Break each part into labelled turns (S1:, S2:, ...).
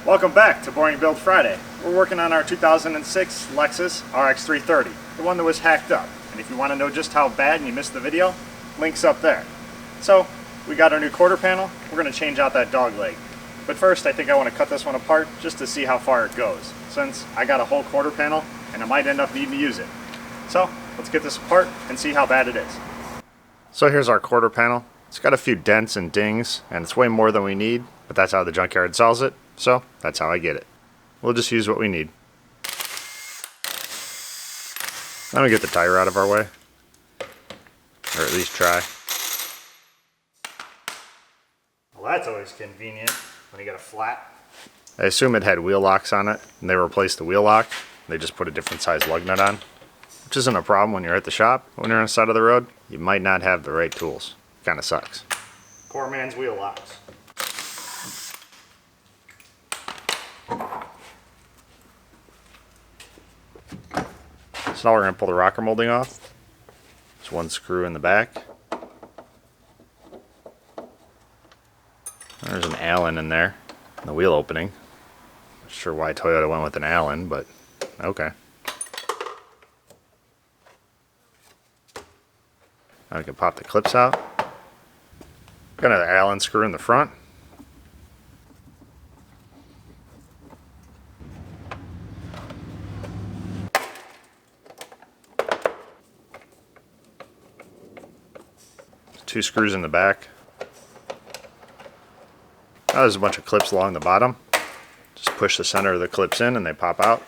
S1: Welcome back to Boring Build Friday. We're working on our 2006 Lexus RX330, the one that was hacked up. And if you want to know just how bad and you missed the video, link's up there. So, we got our new quarter panel. We're going to change out that dog leg. But first, I think I want to cut this one apart just to see how far it goes, since I got a whole quarter panel and I might end up needing to use it. So, let's get this apart and see how bad it is. So here's our quarter panel. It's got a few dents and dings, and it's way more than we need, but that's how the junkyard sells it. So that's how I get it. We'll just use what we need. Let me get the tire out of our way. Or at least try. Well, that's always convenient when you got a flat. I assume it had wheel locks on it, and they replaced the wheel lock. They just put a different size lug nut on, which isn't a problem when you're at the shop. When you're on the side of the road, you might not have the right tools. Kind of sucks. Poor man's wheel locks. So now we're going to pull the rocker molding off. There's one screw in the back. There's an Allen in there, in the wheel opening. Not sure why Toyota went with an Allen, but okay. Now we can pop the clips out. Got another Allen screw in the front. Two screws in the back. Now there's a bunch of clips along the bottom. Just push the center of the clips in and they pop out.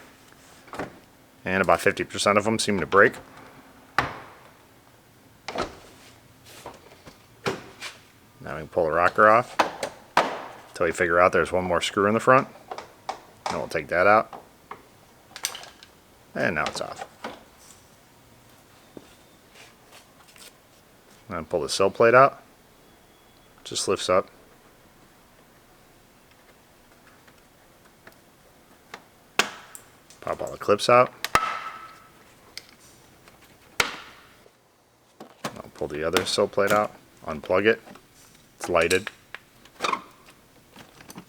S1: And about 50% of them seem to break. Now we can pull the rocker off until we figure out there's one more screw in the front. Then we'll take that out. And now it's off. And pull the sill plate out. Just lifts up. Pop all the clips out. I'll pull the other sill plate out. Unplug it. It's lighted.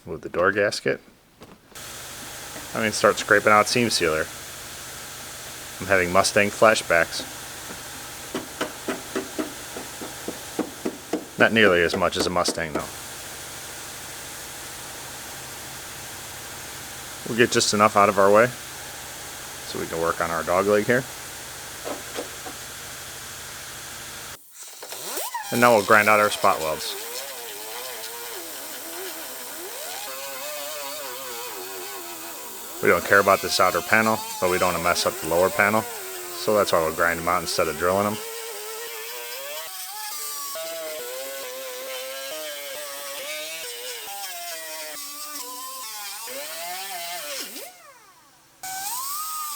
S1: Move the door gasket. Start scraping out seam sealer. I'm having Mustang flashbacks. Not nearly as much as a Mustang though. We'll get just enough out of our way so we can work on our dog leg here. And now we'll grind out our spot welds. We don't care about this outer panel, but we don't want to mess up the lower panel. So that's why we'll grind them out instead of drilling them.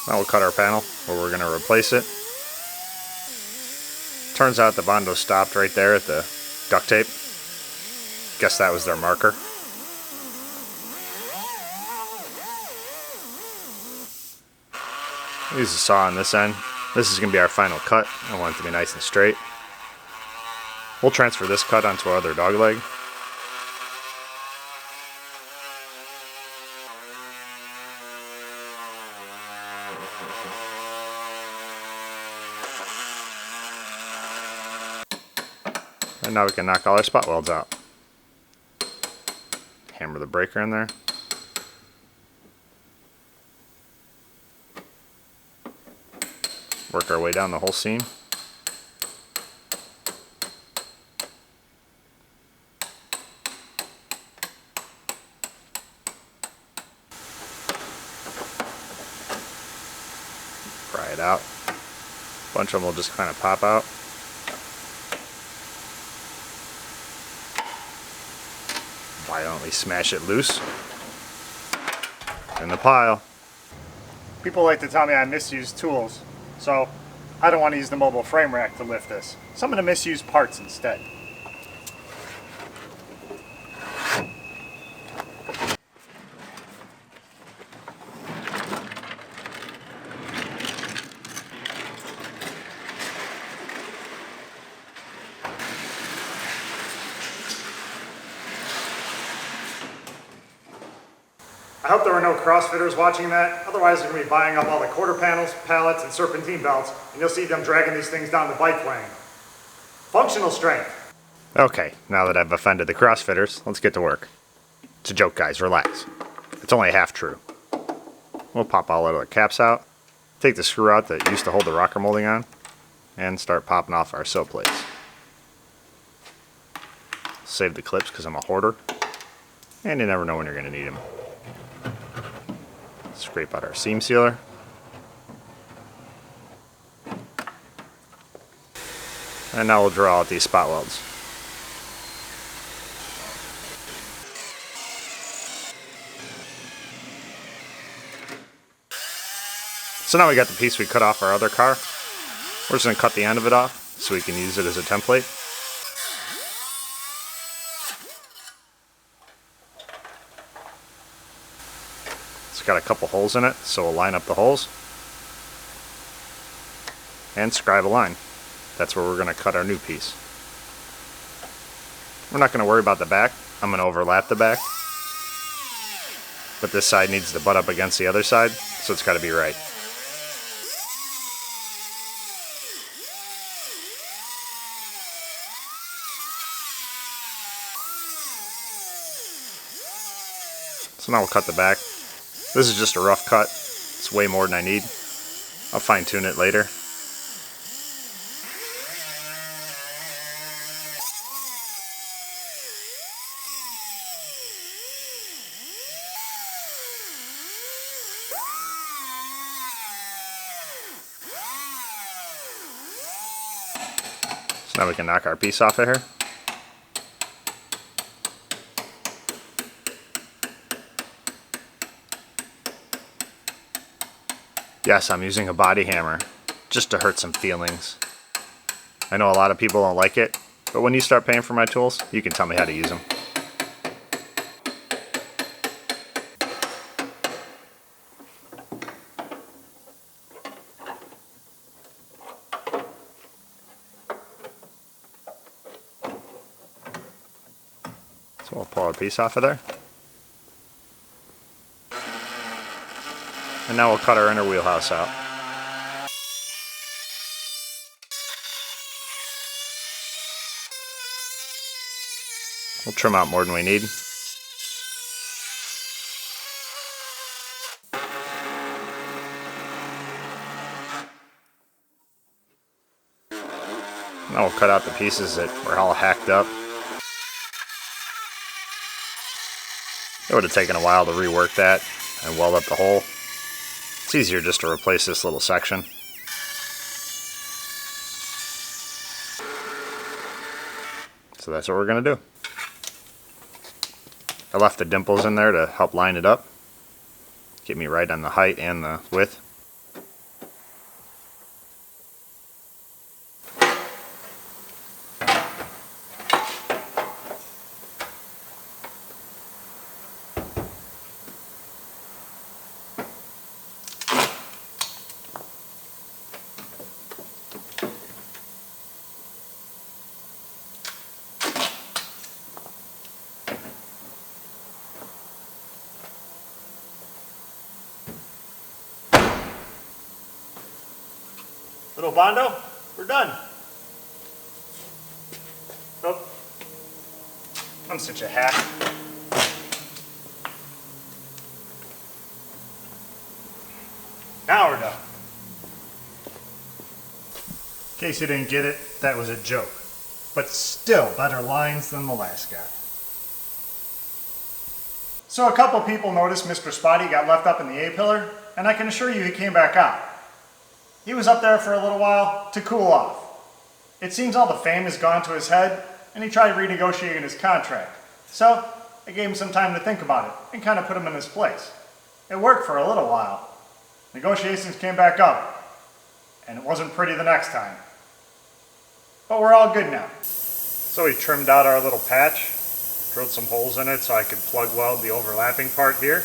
S1: Now we'll cut our panel where we're going to replace it. Turns out the bondo stopped right there at the duct tape. Guess that was their marker. Use a saw on this end. This is going to be our final cut. I want it to be nice and straight. We'll transfer this cut onto our other dog leg. And now we can knock all our spot welds out. Hammer the breaker in there. Work our way down the whole seam. Pry it out. A bunch of them will just kind of pop out. Violently smash it loose in the pile. People like to tell me I misuse tools, so I don't want to use the mobile frame rack to lift this. So I'm going to misuse parts instead. I hope there were no CrossFitters watching that, otherwise they're going to be buying up all the quarter panels, pallets, and serpentine belts, and you'll see them dragging these things down the bike lane. Functional strength. Okay, now that I've offended the CrossFitters, let's get to work. It's a joke, guys, relax. It's only half true. We'll pop all of the caps out, take the screw out that used to hold the rocker molding on, and start popping off our sill plates. Save the clips because I'm a hoarder, and you never know when you're going to need them. Scrape out our seam sealer. And now we'll draw out these spot welds. So now we got the piece we cut off our other car. We're just going to cut the end of it off so we can use it as a template. It's got a couple holes in it, so we'll line up the holes and scribe a line. That's where we're going to cut our new piece. We're not going to worry about the back. I'm going to overlap the back, but this side needs to butt up against the other side, so it's got to be right. So now we'll cut the back. This is just a rough cut. It's way more than I need. I'll fine tune it later. So now we can knock our piece off of here. Yes, I'm using a body hammer, just to hurt some feelings. I know a lot of people don't like it, but when you start paying for my tools, you can tell me how to use them. So we'll pull a piece off of there. And now we'll cut our inner wheelhouse out. We'll trim out more than we need. Now we'll cut out the pieces that were all hacked up. It would have taken a while to rework that and weld up the hole. It's easier just to replace this little section. So that's what we're going to do. I left the dimples in there to help line it up. Get me right on the height and the width. Little bondo, we're done. Oh, I'm such a hack. Now we're done. In case you didn't get it, that was a joke. But still better lines than the last guy. So a couple people noticed Mr. Spotty got left up in the A-pillar, and I can assure you he came back out. He was up there for a little while to cool off. It seems all the fame has gone to his head, and he tried renegotiating his contract. So I gave him some time to think about it and kind of put him in his place. It worked for a little while. Negotiations came back up, and it wasn't pretty the next time. But we're all good now. So we trimmed out our little patch, drilled some holes in it so I could plug weld the overlapping part here.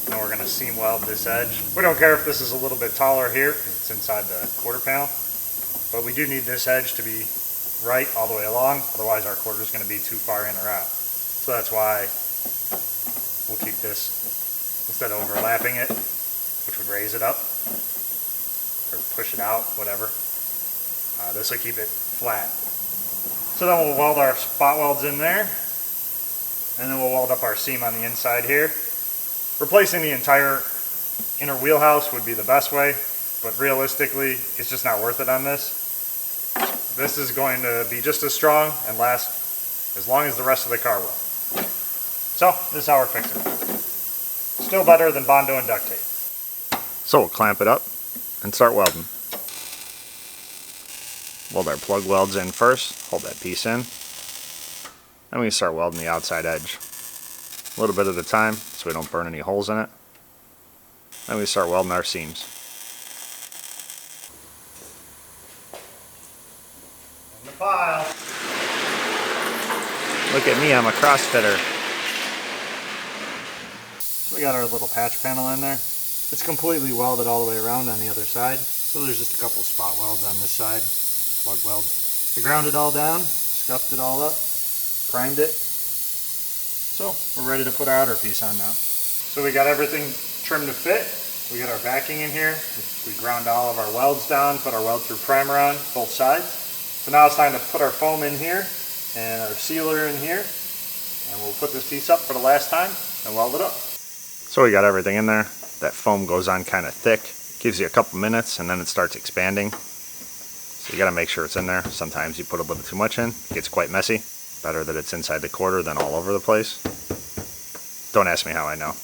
S1: Now we're going to seam weld this edge. We don't care if this is a little bit taller here because it's inside the quarter panel, but we do need this edge to be right all the way along, otherwise our quarter is going to be too far in or out. So that's why we'll keep this instead of overlapping it, which would raise it up or push it out, whatever. This will keep it flat. So then we'll weld our spot welds in there, and then we'll weld up our seam on the inside here. Replacing the entire inner wheelhouse would be the best way, but realistically, it's just not worth it on this. This is going to be just as strong and last as long as the rest of the car will. So, this is how we're fixing it. Still better than Bondo and duct tape. So we'll clamp it up and start welding. Weld our plug welds in first, hold that piece in, and we can start welding the outside edge. A little bit at a time so we don't burn any holes in it. Then we start welding our seams. In the pile. Look at me, I'm a CrossFitter. So we got our little patch panel in there. It's completely welded all the way around on the other side. So there's just a couple spot welds on this side. Plug weld. I ground it all down, scuffed it all up, primed it. So we're ready to put our outer piece on now. So we got everything trimmed to fit. We got our backing in here. We ground all of our welds down, put our weld through primer on both sides. So now it's time to put our foam in here and our sealer in here. And we'll put this piece up for the last time and weld it up. So we got everything in there. That foam goes on kind of thick. Gives you a couple minutes and then it starts expanding. So you got to make sure it's in there. Sometimes you put a little too much in. It gets quite messy. Better that it's inside the quarter than all over the place. Don't ask me how I know.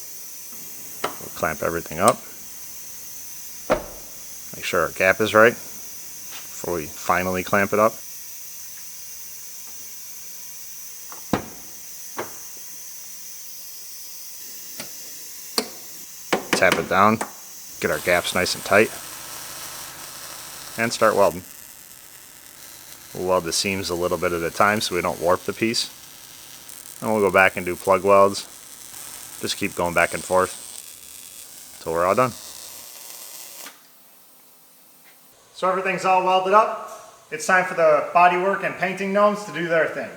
S1: We'll clamp everything up. Make sure our gap is right before we finally clamp it up. Tap it down. Get our gaps nice and tight. And start welding. We'll weld the seams a little bit at a time so we don't warp the piece. And we'll go back and do plug welds. Just keep going back and forth until we're all done. So everything's all welded up. It's time for the bodywork and painting gnomes to do their thing.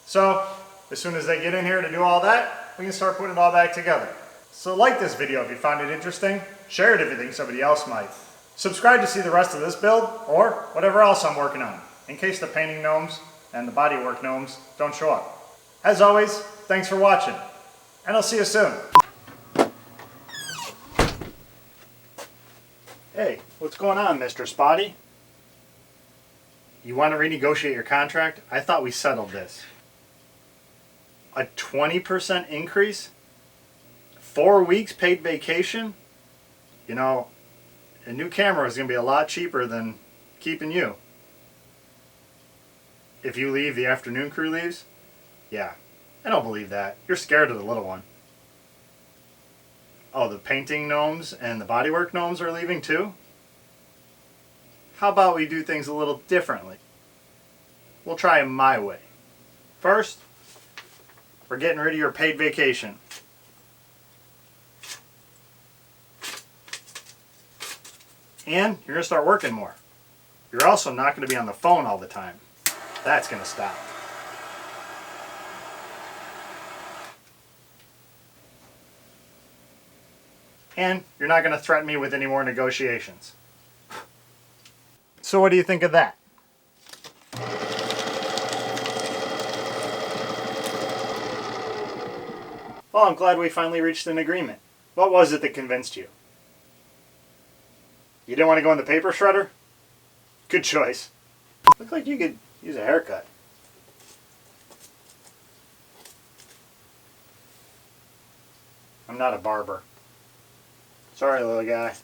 S1: So as soon as they get in here to do all that, we can start putting it all back together. So like this video if you found it interesting, share it if you think somebody else might. Subscribe to see the rest of this build or whatever else I'm working on, in case the painting gnomes and the bodywork gnomes don't show up. As always, thanks for watching, and I'll see you soon. Hey, what's going on, Mr. Spotty? You want to renegotiate your contract? I thought we settled this. A 20% increase? 4 weeks paid vacation? You know, a new camera is going to be a lot cheaper than keeping you. If you leave, the afternoon crew leaves? Yeah, I don't believe that. You're scared of the little one. Oh, the painting gnomes and the bodywork gnomes are leaving too? How about we do things a little differently? We'll try it my way. First, we're getting rid of your paid vacation. And you're going to start working more. You're also not going to be on the phone all the time. That's going to stop. And you're not going to threaten me with any more negotiations. So what do you think of that? Well, I'm glad we finally reached an agreement. What was it that convinced you? You didn't want to go in the paper shredder? Good choice. Looked like you could use a haircut. I'm not a barber. Sorry, little guy.